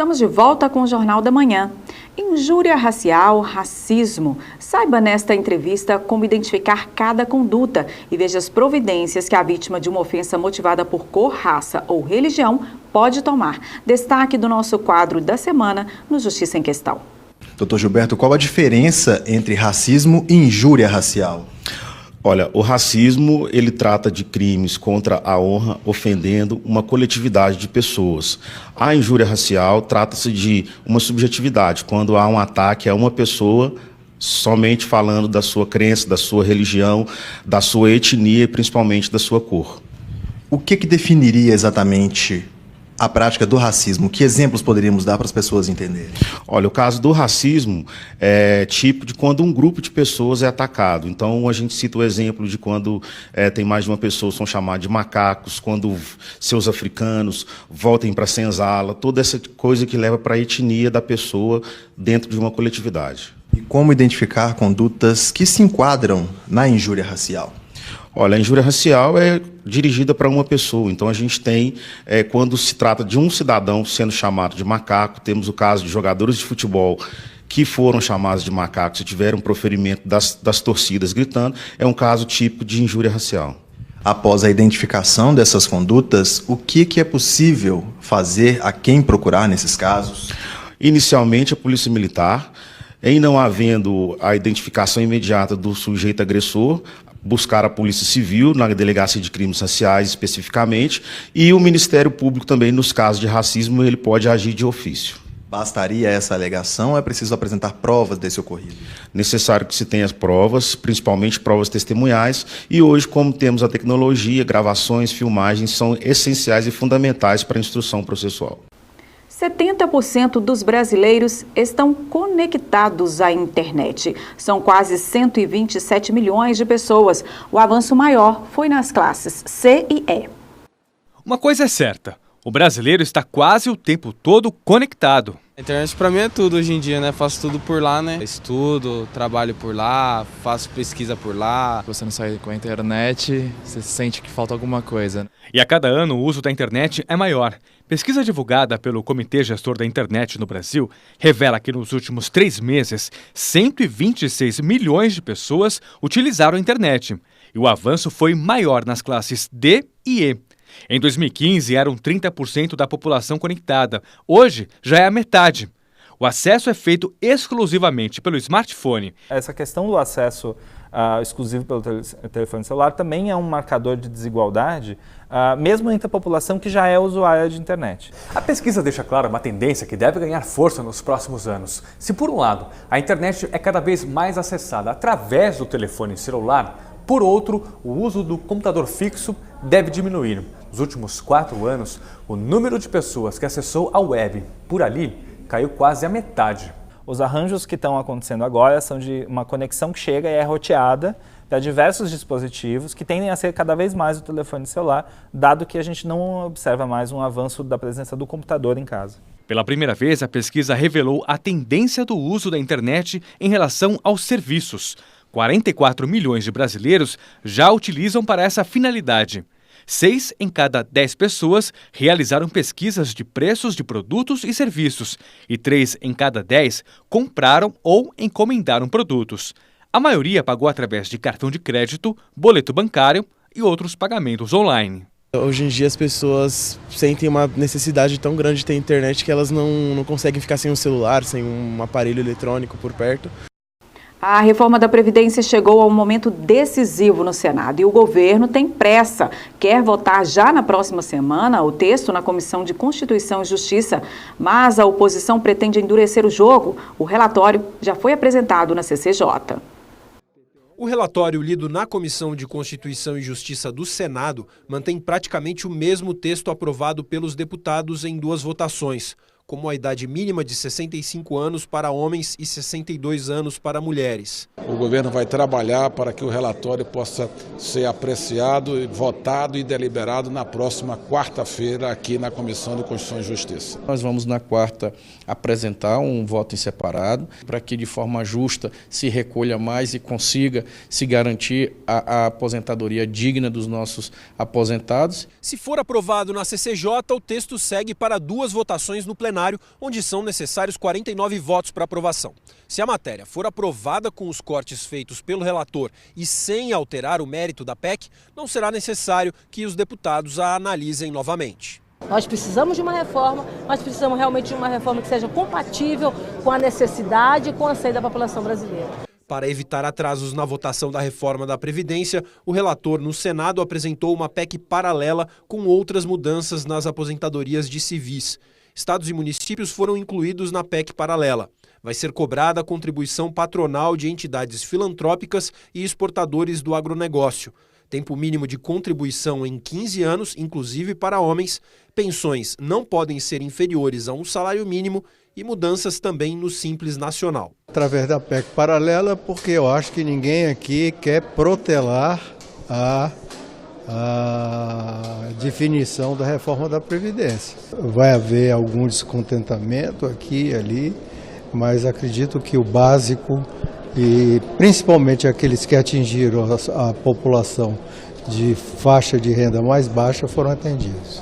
Estamos de volta com o Jornal da Manhã. Injúria racial, racismo. Saiba nesta entrevista como identificar cada conduta e veja as providências que a vítima de uma ofensa motivada por cor, raça ou religião pode tomar. Destaque do nosso quadro da semana no Justiça em Questão. Doutor Gilberto, qual a diferença entre racismo e injúria racial? Olha, o racismo, ele trata de crimes contra a honra, ofendendo uma coletividade de pessoas. A injúria racial trata-se de uma subjetividade, quando há um ataque a uma pessoa somente falando da sua crença, da sua religião, da sua etnia e principalmente da sua cor. O que definiria exatamente a prática do racismo? Que exemplos poderíamos dar para as pessoas entenderem? Olha, o caso do racismo é tipo de quando um grupo de pessoas é atacado. Então, a gente cita o exemplo de quando tem mais de uma pessoa, são chamados de macacos, quando seus africanos voltem para a senzala, toda essa coisa que leva para a etnia da pessoa dentro de uma coletividade. E como identificar condutas que se enquadram na injúria racial? Olha, a injúria racial é dirigida para uma pessoa. Então, a gente tem, quando se trata de um cidadão sendo chamado de macaco, temos o caso de jogadores de futebol que foram chamados de macacos e tiveram proferimento das torcidas gritando, é um caso típico de injúria racial. Após a identificação dessas condutas, o que é possível fazer, a quem procurar nesses casos? Inicialmente, a Polícia Militar, em não havendo a identificação imediata do sujeito agressor, buscar a Polícia Civil, na Delegacia de Crimes Raciais especificamente, e o Ministério Público também, nos casos de racismo, ele pode agir de ofício. Bastaria essa alegação ou é preciso apresentar provas desse ocorrido? Necessário que se tenha as provas, principalmente provas testemunhais, e hoje, como temos a tecnologia, gravações, filmagens, são essenciais e fundamentais para a instrução processual. 70% dos brasileiros estão conectados à internet. São quase 127 milhões de pessoas. O avanço maior foi nas classes C e E. Uma coisa é certa, o brasileiro está quase o tempo todo conectado. A internet para mim é tudo hoje em dia, né? Faço tudo por lá, né? Estudo, trabalho por lá, faço pesquisa por lá. Você não sai com a internet, você sente que falta alguma coisa. E a cada ano o uso da internet é maior. Pesquisa divulgada pelo Comitê Gestor da Internet no Brasil revela que nos últimos 3 meses, 126 milhões de pessoas utilizaram a internet. E o avanço foi maior nas classes D e E. Em 2015, eram 30% da população conectada. Hoje, já é a metade. O acesso é feito exclusivamente pelo smartphone. Essa questão do acesso exclusivo pelo telefone celular também é um marcador de desigualdade, mesmo entre a população que já é usuária de internet. A pesquisa deixa clara uma tendência que deve ganhar força nos próximos anos. Se, por um lado, a internet é cada vez mais acessada através do telefone celular, por outro, o uso do computador fixo deve diminuir. Nos últimos 4 anos, o número de pessoas que acessou a web por ali caiu quase à metade. Os arranjos que estão acontecendo agora são de uma conexão que chega e é roteada para diversos dispositivos que tendem a ser cada vez mais o telefone celular, dado que a gente não observa mais um avanço da presença do computador em casa. Pela primeira vez, a pesquisa revelou a tendência do uso da internet em relação aos serviços. 44 milhões de brasileiros já utilizam para essa finalidade. 6 em cada 10 pessoas realizaram pesquisas de preços de produtos e serviços e 3 em cada 10 compraram ou encomendaram produtos. A maioria pagou através de cartão de crédito, boleto bancário e outros pagamentos online. Hoje em dia as pessoas sentem uma necessidade tão grande de ter internet que elas não conseguem ficar sem um celular, sem um aparelho eletrônico por perto. A reforma da Previdência chegou a um momento decisivo no Senado e o governo tem pressa. Quer votar já na próxima semana o texto na Comissão de Constituição e Justiça, mas a oposição pretende endurecer o jogo. O relatório já foi apresentado na CCJ. O relatório lido na Comissão de Constituição e Justiça do Senado mantém praticamente o mesmo texto aprovado pelos deputados em 2 votações, como a idade mínima de 65 anos para homens e 62 anos para mulheres. O governo vai trabalhar para que o relatório possa ser apreciado, votado e deliberado na próxima quarta-feira aqui na Comissão de Constituição e Justiça. Nós vamos na quarta apresentar um voto em separado para que de forma justa se recolha mais e consiga se garantir a aposentadoria digna dos nossos aposentados. Se for aprovado na CCJ, o texto segue para 2 votações no plenário. plenário, onde são necessários 49 votos para aprovação. Se a matéria for aprovada com os cortes feitos pelo relator e sem alterar o mérito da PEC, não será necessário que os deputados a analisem novamente. Nós precisamos de uma reforma, mas precisamos realmente de uma reforma que seja compatível com a necessidade e com o anseio da população brasileira. Para evitar atrasos na votação da reforma da Previdência, o relator no Senado apresentou uma PEC paralela com outras mudanças nas aposentadorias de civis. Estados e municípios foram incluídos na PEC paralela. Vai ser cobrada a contribuição patronal de entidades filantrópicas e exportadores do agronegócio. Tempo mínimo de contribuição em 15 anos, inclusive para homens. Pensões não podem ser inferiores a um salário mínimo e mudanças também no Simples Nacional. Através da PEC paralela, porque eu acho que ninguém aqui quer protelar a definição da reforma da Previdência. Vai haver algum descontentamento aqui e ali, mas acredito que o básico, e principalmente aqueles que atingiram a população de faixa de renda mais baixa, foram atendidos.